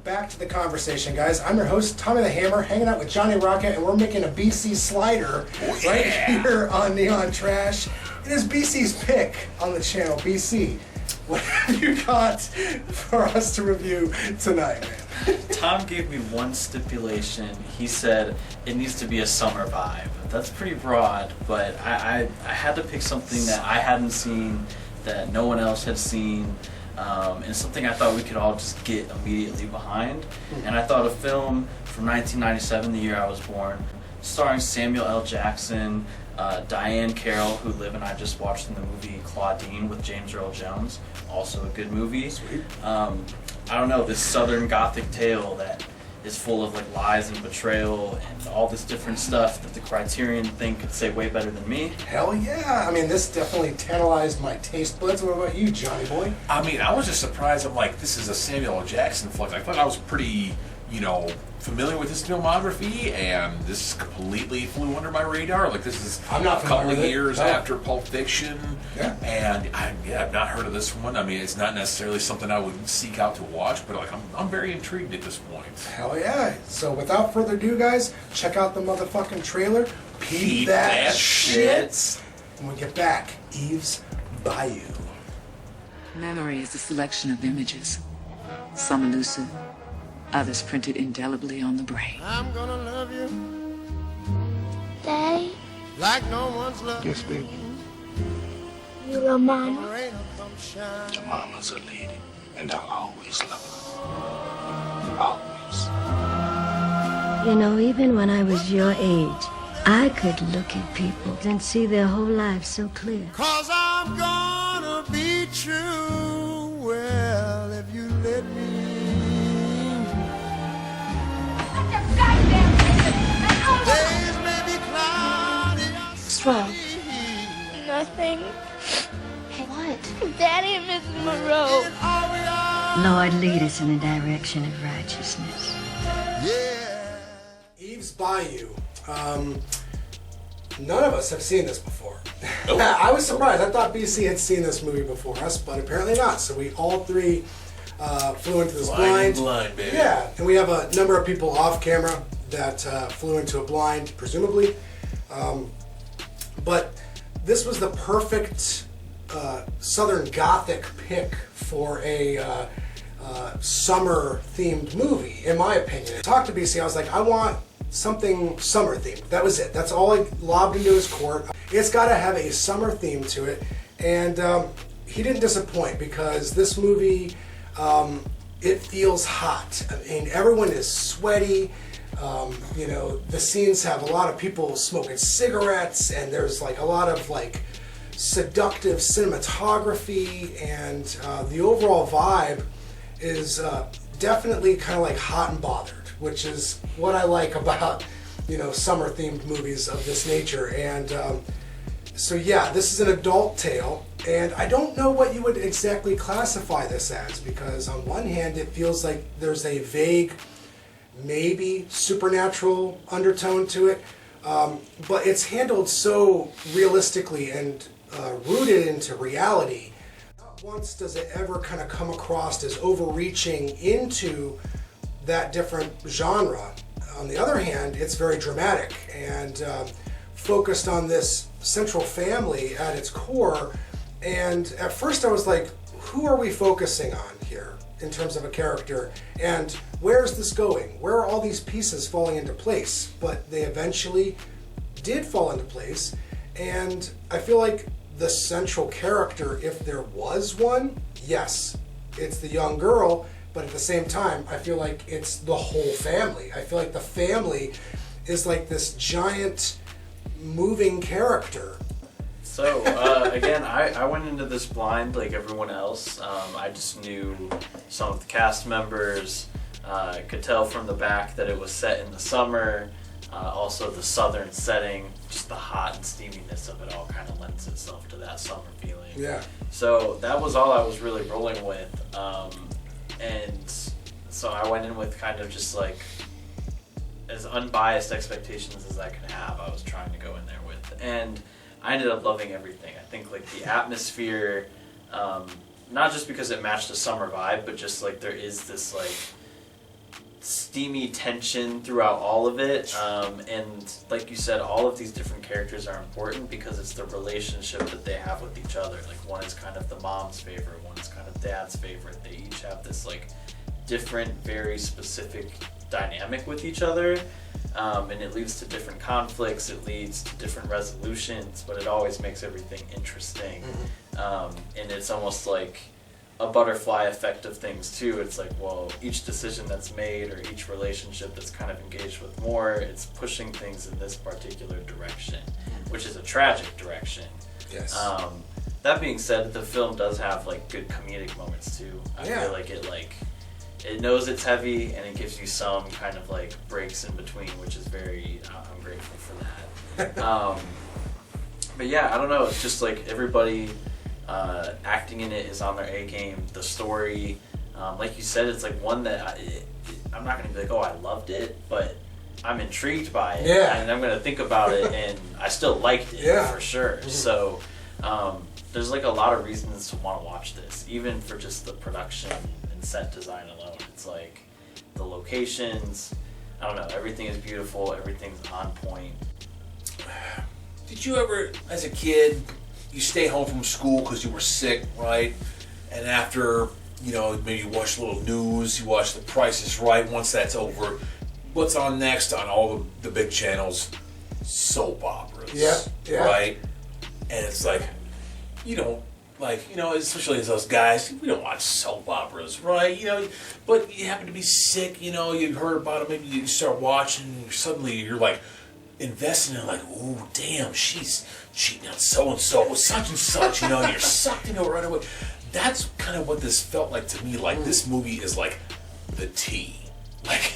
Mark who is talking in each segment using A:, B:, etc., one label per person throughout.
A: back to the conversation, guys. I'm your host, Tommy the Hammer, hanging out with Johnny Rocket, and we're making a BC slider right here on Neon Trash. It is BC's pick on the channel. BC, what have you got for us to review tonight, man?
B: Tom gave me one stipulation. He said it needs to be a summer vibe. That's pretty broad, but I had to pick something that I hadn't seen, that no one else had seen, and something I thought we could all just get immediately behind. And I thought a film from 1997, the year I was born, starring Samuel L. Jackson, Diane Carroll, who Liv and I just watched in the movie Claudine with James Earl Jones, also a good movie.
A: Sweet.
B: I don't know, this southern Gothic tale that is full of like lies and betrayal and all this different stuff that the Criterion thing could say way better than me.
A: Hell yeah. I mean, this definitely tantalized my taste buds. What about you, Johnny boy?
C: I mean, I was just surprised. I'm like, this is a Samuel L. Jackson flick. I thought I was pretty, familiar with his filmography, and this completely flew under my radar. Like, this is
A: I'm not
C: a couple
A: familiar
C: of
A: with it.
C: years
A: No.
C: after Pulp Fiction,
A: Yeah.
C: and I've not heard of this one. I mean, it's not necessarily something I would seek out to watch, but like, I'm very intrigued at this point.
A: Hell yeah. So without further ado, guys, check out the motherfucking trailer. Peep that shit. And we'll get back. Eve's Bayou.
D: Memory is a selection of images, some elusive, others printed indelibly on the brain.
E: I'm gonna love you
F: Daddy,
E: like no one's loved.
G: Yes, baby.
F: you love Mama.
E: Rain will come shine.
G: Your mama's a lady, and I'll always love her. Always.
H: You know, even when I was your age, I could look at people and see their whole lives so clear.
E: 'Cause I'm gonna be true. Well, if you let me. Days may be cloudy.
H: What's wrong?
F: Nothing.
H: What?
F: Daddy and Mrs. Monroe.
E: All we are.
H: Lord, lead us in the direction of righteousness.
E: Yeah.
A: Eve's Bayou. None of us have seen this before. I was surprised. I thought BC had seen this movie before us, but apparently not. So we all three flew into this blind.
C: Blind, baby.
A: Yeah, and we have a number of people off camera that flew into a blind, presumably. But this was the perfect Southern Gothic pick for a summer-themed movie, in my opinion. I talked to BC, I was like, I want something summer-themed. That was it. That's all I lobbed into his court. It's got to have a summer theme to it. And he didn't disappoint, because this movie, it feels hot. I mean, everyone is sweaty. The scenes have a lot of people smoking cigarettes, and there's like a lot of like seductive cinematography, and the overall vibe is definitely kind of like hot and bothered, which is what I like about summer themed movies of this nature. And so yeah, this is an adult tale, and I don't know what you would exactly classify this as, because on one hand it feels like there's a vague, maybe supernatural undertone to it, but it's handled so realistically and rooted into reality. Not once does it ever kind of come across as overreaching into that different genre. On the other hand, it's very dramatic and focused on this central family at its core. And at first I was like, who are we focusing on here in terms of a character? And where's this going? Where are all these pieces falling into place? But they eventually did fall into place. And I feel like the central character, if there was one, yes, it's the young girl. But at the same time, I feel like it's the whole family. I feel like the family is like this giant moving character.
B: So, again, I went into this blind like everyone else. I just knew some of the cast members. I could tell from the back that it was set in the summer. Also, the southern setting, just the hot and steaminess of it all kind of lends itself to that summer feeling.
A: Yeah.
B: So that was all I was really rolling with. And so I went in with kind of just like as unbiased expectations as I could have. I was trying to go in there with, and I ended up loving everything. I think like the atmosphere, not just because it matched the summer vibe, but just like there is this like steamy tension throughout all of it, and like you said, all of these different characters are important because it's the relationship that they have with each other. Like one is kind of the mom's favorite, one is kind of dad's favorite. They each have this like different, very specific dynamic with each other, and it leads to different conflicts, it leads to different resolutions, but it always makes everything interesting. And it's almost like a butterfly effect of things too. It's like, well, each decision that's made or each relationship that's kind of engaged with more, it's pushing things in this particular direction, which is a tragic direction.
A: Yes.
B: That being said, the film does have like good comedic moments too. I feel like it knows it's heavy and it gives you some kind of like breaks in between, which is very, I'm grateful for that. But yeah, I don't know, it's just like everybody acting in it is on their A game. The story, like you said, it's like one that I'm not going to be like, oh, I loved it, but I'm intrigued by it, and I'm going to think about it, and I still liked it for sure. So there's like a lot of reasons to want to watch this, even for just the production and set design alone. It's like the locations, I don't know, everything is beautiful, everything's on point.
C: Did you ever, as a kid, you stay home from school because you were sick, right? And after, you know, maybe you watch a little news, you watch The Price is Right. Once that's over, what's on next on all the big channels? Soap operas. Right? And it's like, you don't, like, you know, especially as us guys, we don't watch soap operas, right? You know, but you happen to be sick, you know, you heard about it, maybe you start watching, and suddenly you're like, investing in, like, oh damn, she's cheating on so and so with such and such, you know, and you're sucked into it right away. That's kind of what this felt like to me. Like, this movie is like the tea. Like,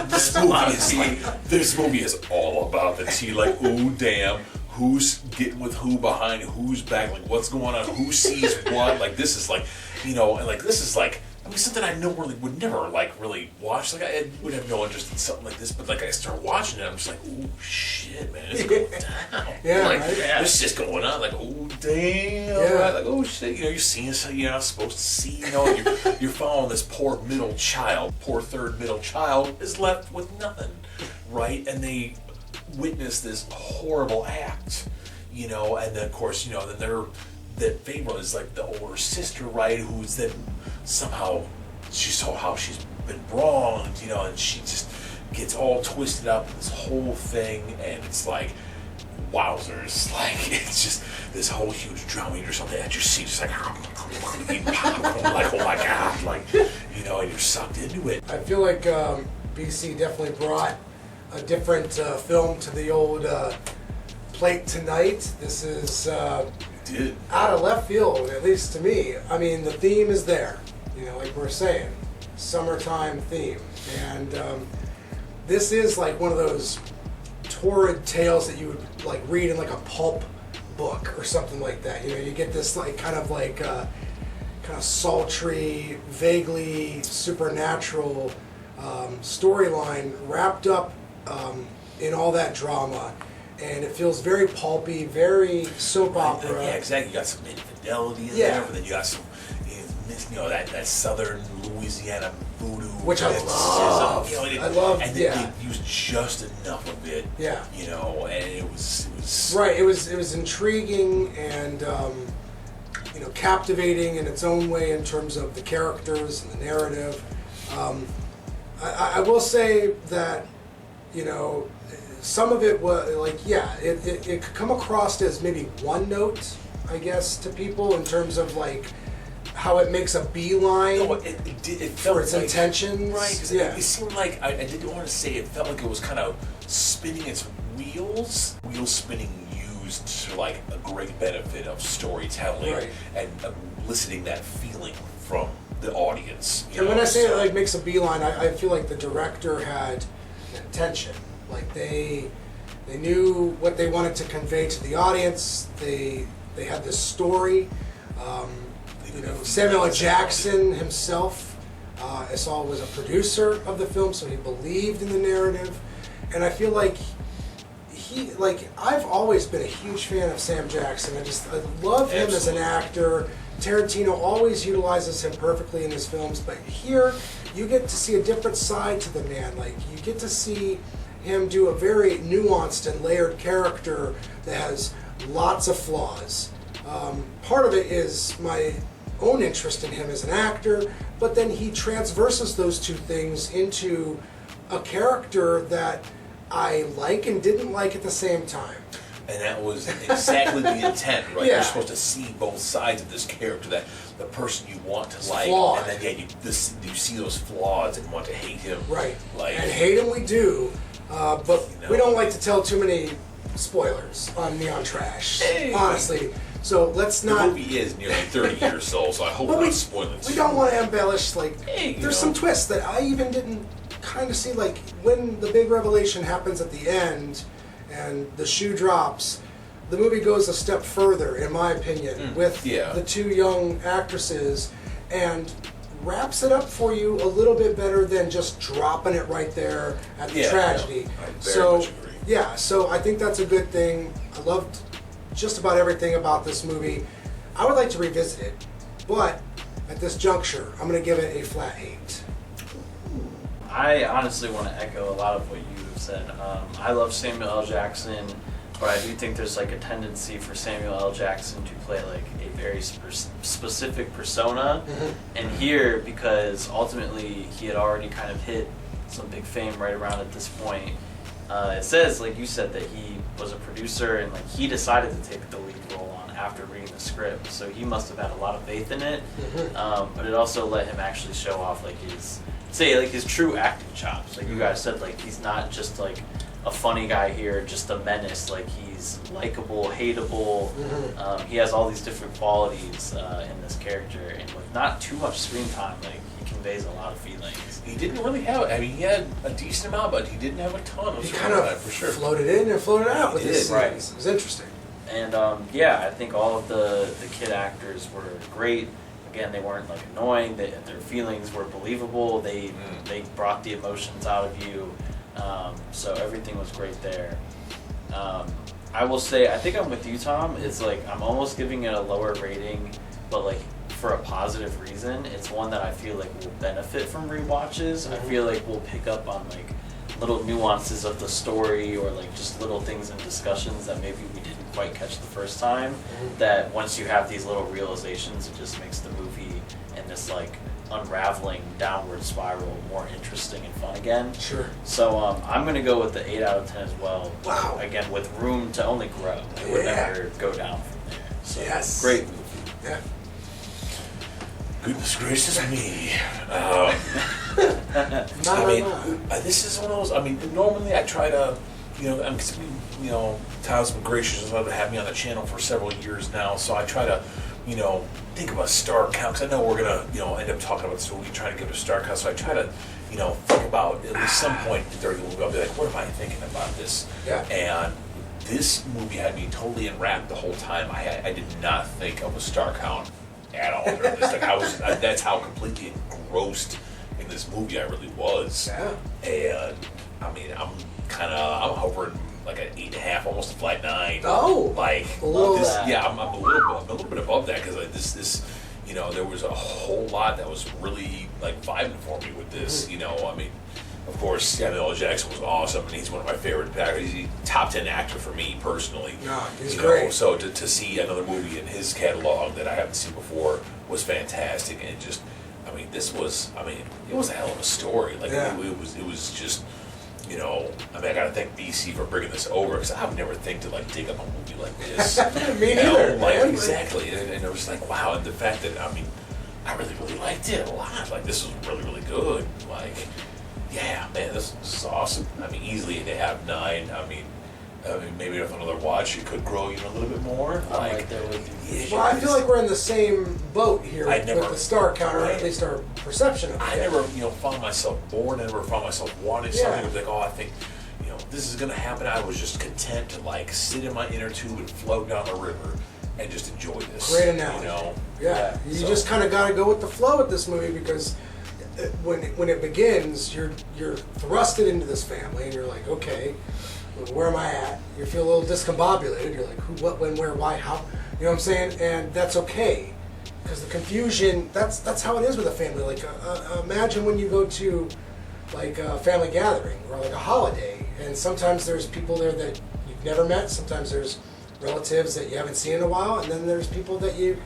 C: this movie is all about the tea. Like, oh damn, who's getting with who behind who's back? Like, what's going on? Who sees what? Like, this is like, you know, and like this is like, I mean, something I normally would never like really watch. Like, I would have no interest in something like this, but like I start watching it, I'm just like, oh shit, man, it's going down. Like, this is just going on. Like, oh damn, right? Like, oh shit, you know, you're seeing something you're not supposed to see. You know, and you're following this poor middle child, poor third middle child is left with nothing, right? And they witness this horrible act, you know, and then of course, you know, then that favorite is like the older sister, right, who's then somehow she saw how she's been wronged, you know, and she just gets all twisted up in this whole thing, and it's like, wowzers, like, it's just this whole huge drama or something that you see, just like eating popcorn, like, oh my god, like, you know, and you're sucked into it.
A: I feel like BC definitely brought a different film to the old plate tonight. This is out of left field, at least to me. I mean, the theme is there, you know, like we're saying, summertime theme, and this is like one of those torrid tales that you would like read in like a pulp book or something like that. You know, you get this like kind of sultry, vaguely supernatural storyline wrapped up in all that drama. And it feels very pulpy, very soap opera.
C: Yeah, exactly. You got some infidelity in there, but then you got some, you know, that southern Louisiana voodoo,
A: which I love.
C: You know,
A: I love.
C: And they used just enough of it.
A: Yeah.
C: You know, and it was
A: right. It was intriguing and you know, captivating in its own way in terms of the characters and the narrative. I will say that, you know, some of it was like, it could come across as maybe one note, I guess, to people in terms of like how it makes a beeline
C: it felt
A: for its
C: like,
A: intentions.
C: Right, because it seemed like, I didn't want to say it felt like it was kind of spinning its wheels spinning used to like a great benefit of storytelling and eliciting that feeling from the audience.
A: And when I say it like makes a beeline, I feel like the director had an intention. Like they knew what they wanted to convey to the audience. They had this story. You know, Samuel L. Jackson himself, I saw, was a producer of the film, so he believed in the narrative. And I feel like I've always been a huge fan of Sam Jackson. I love him as an actor. Tarantino always utilizes him perfectly in his films, but here you get to see a different side to the man. Like, you get to see him do a very nuanced and layered character that has lots of flaws. Part of it is my own interest in him as an actor, but then he transverses those two things into a character that I like and didn't like at the same time.
C: And that was exactly the intent, right?
A: Yeah.
C: You're supposed to see both sides of this character, that the person you want to like,
A: flawed.
C: and then you see those flaws and want to hate him.
A: Right.
C: Like,
A: and hate him we do, but we don't like to tell too many spoilers on Neon Trash, honestly. So let's
C: the
A: not...
C: movie is nearly 30 years old, so I hope
A: But
C: we're not spoiling it.
A: we don't want to embellish, like,
C: Hey,
A: there's some twists that I even didn't kind of see, like, when the big revelation happens at the end and the shoe drops, the movie goes a step further, in my opinion, with the two young actresses, and wraps it up for you a little bit better than just dropping it right there at the tragedy.
C: I very much agree.
A: Yeah, so I think that's a good thing. I loved just about everything about this movie. I would like to revisit it, but at this juncture, I'm going to give it a flat 8.
B: I honestly want to echo a lot of what you have said. I love Samuel L. Jackson, but I do think there's like a tendency for Samuel L. Jackson to play like a very specific persona. And here, because ultimately he had already kind of hit some big fame right around at this point, it says, like you said, that he was a producer and like he decided to take the lead role on after reading the script. So he must have had a lot of faith in it. But it also let him actually show off like his true acting chops. Like you guys said, like he's not just like a funny guy here, just a menace. Like he's likable, hateable. He has all these different qualities in this character, and with not too much screen time, like he conveys a lot of feelings.
C: He didn't really have, I mean, he had a decent amount, but he didn't have a ton of
A: He
C: screen
A: kind of
C: time, for sure.
A: floated in and floated out with this
B: Right.
A: series. It was interesting.
B: And I think all of the kid actors were great. Again, they weren't like annoying. Their feelings were believable. They brought the emotions out of you. So everything was great there. I will say, I think I'm with you, Tom. It's like I'm almost giving it a lower rating, but like for a positive reason. It's one that I feel like will benefit from rewatches. I feel like we'll pick up on like little nuances of the story, or like just little things in discussions that maybe we didn't quite catch the first time, that once you have these little realizations, it just makes the movie and this like unraveling downward spiral more interesting and fun again.
A: Sure.
B: So I'm going to go with the 8 out of 10 as well.
A: Wow.
B: Again, with room to only grow. It would never go down from there. So
A: Yes.
B: great movie.
A: Yeah.
C: Goodness gracious me. This is one of those, I mean, normally I try to, Tyler's been gracious enough to have me on the channel for several years now, so I try to, think about star count, because I know we're going to, end up talking about this movie, trying to give it a star count, so I try to, think about at least some point during the movie, I'll be like, what am I thinking about this?
A: Yeah.
C: And this movie had me totally enwrapped the whole time. I did not think of a star count at all during this. Like that's how completely engrossed in this movie I really was.
A: Yeah.
C: And I mean, I'm hovering like an 8.5, almost a flat 9.
A: Oh,
C: like
A: a little
C: this,
A: that.
C: yeah, I'm a little bit above that, because this, there was a whole lot that was really like vibing for me with this. I mean, of course, Samuel L. Jackson was awesome, and he's one of my favorite actors. He's a top 10 actor for me personally.
A: Yeah, he's great.
C: So to see another movie in his catalog that I haven't seen before was fantastic, and just, I mean, it was a hell of a story. Like it was just, I gotta thank BC for bringing this over, because I would never think to like dig up a movie like this.
A: Me neither.
C: Exactly, and it was like, wow, and the fact that, I mean, I really, really liked it a lot. Like, this was really, really good. Like, yeah, man, this is awesome. I mean, easily they have 9. I mean, maybe with another watch, it could grow even a little bit more.
B: I'm right there with you.
C: yeah,
A: Well, I feel like we're in the same boat here
C: I
A: with
C: never-
A: the star counter, or
C: Right.
A: at least our perception of it.
C: I never, found myself bored. I never found myself wanting something. It was like, oh, I think, this is gonna happen. I was just content to like sit in my inner tube and float down the river and just enjoy this.
A: Great analogy. Yeah, you
C: so-
A: just kind of got to go with the flow with this movie, because when it begins, you're thrusted into this family, and you're like, okay, where am I at? You feel a little discombobulated. You're like, who, what, when, where, why, how? You know what I'm saying? And that's okay. because the confusion, that's how it is with a family. Like, imagine when you go to, like, a family gathering or like a holiday, and sometimes there's people there that you've never met, sometimes there's relatives that you haven't seen in a while, and then there's people that you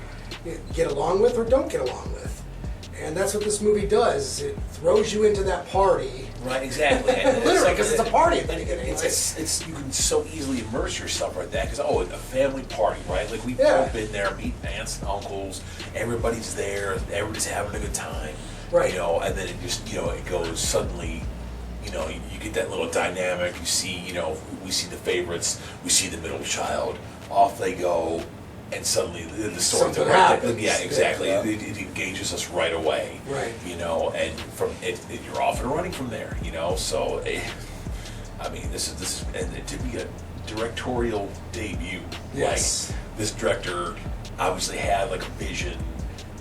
A: get along with or don't get along with. And that's what this movie does. It throws you into that party.
C: Right, exactly. And
A: Literally, because it's a party at the beginning.
C: It's you can so easily immerse yourself right there. Because a family party, right? Like we've
A: Yeah.
C: all been there, meet aunts and uncles. Everybody's there. Everybody's having a good time.
A: Right.
C: You know, and then it just it goes suddenly. You know, you get that little dynamic. You see, we see the favorites. We see the middle child. Off they go. And suddenly the story
A: Something happens.
C: Yeah, exactly.
A: Yeah.
C: It engages us right away.
A: Right.
C: And from it you're off and running from there. So I mean, this is and to be a directorial debut.
A: Yes.
C: Like this director obviously had like a vision.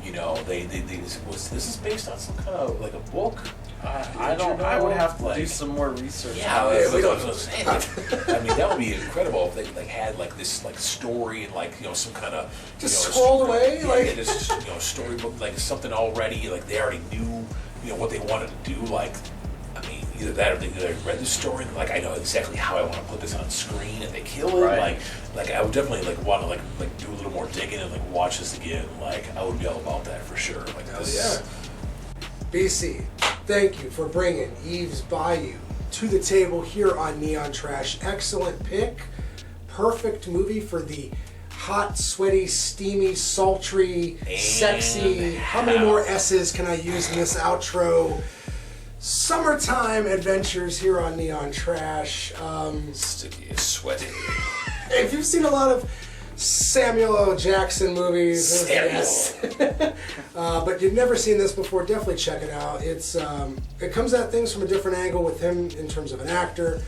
C: This is based on some kind of like a book.
B: I would have to do some more research.
C: Yeah, we don't. I mean, that would be incredible if they had this story and some kind of
A: Just scrolled away,
C: just storybook, like something already they already knew what they wanted to do. Like, I mean, either that or they read the story and I know exactly how I want to put this on screen, and they kill it.
B: Right.
C: Like I would definitely want to do a little more digging and watch this again. I would be all about that for sure.
A: Yeah. BC, thank you for bringing EVE'S Bayou to the table here on Neon Trash. Excellent pick. Perfect movie for the hot, sweaty, steamy, sultry, sexy. How many more S's can I use in this outro? Summertime adventures here on Neon Trash.
C: Sticky, sweaty.
A: If you've seen a lot of Samuel L. Jackson movies, but you've never seen this before, definitely check it out. It comes at things from a different angle with him in terms of an actor,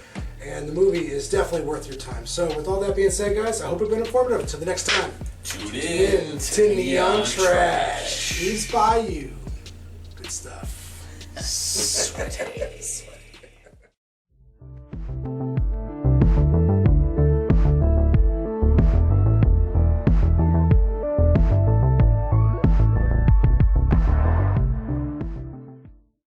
A: and the movie is definitely worth your time. So with all that being said, guys, I hope it's been informative. Until the next time,
C: Tune in
A: to Neon Trash. EVE'S Bayou. Good stuff.
C: Sweaty.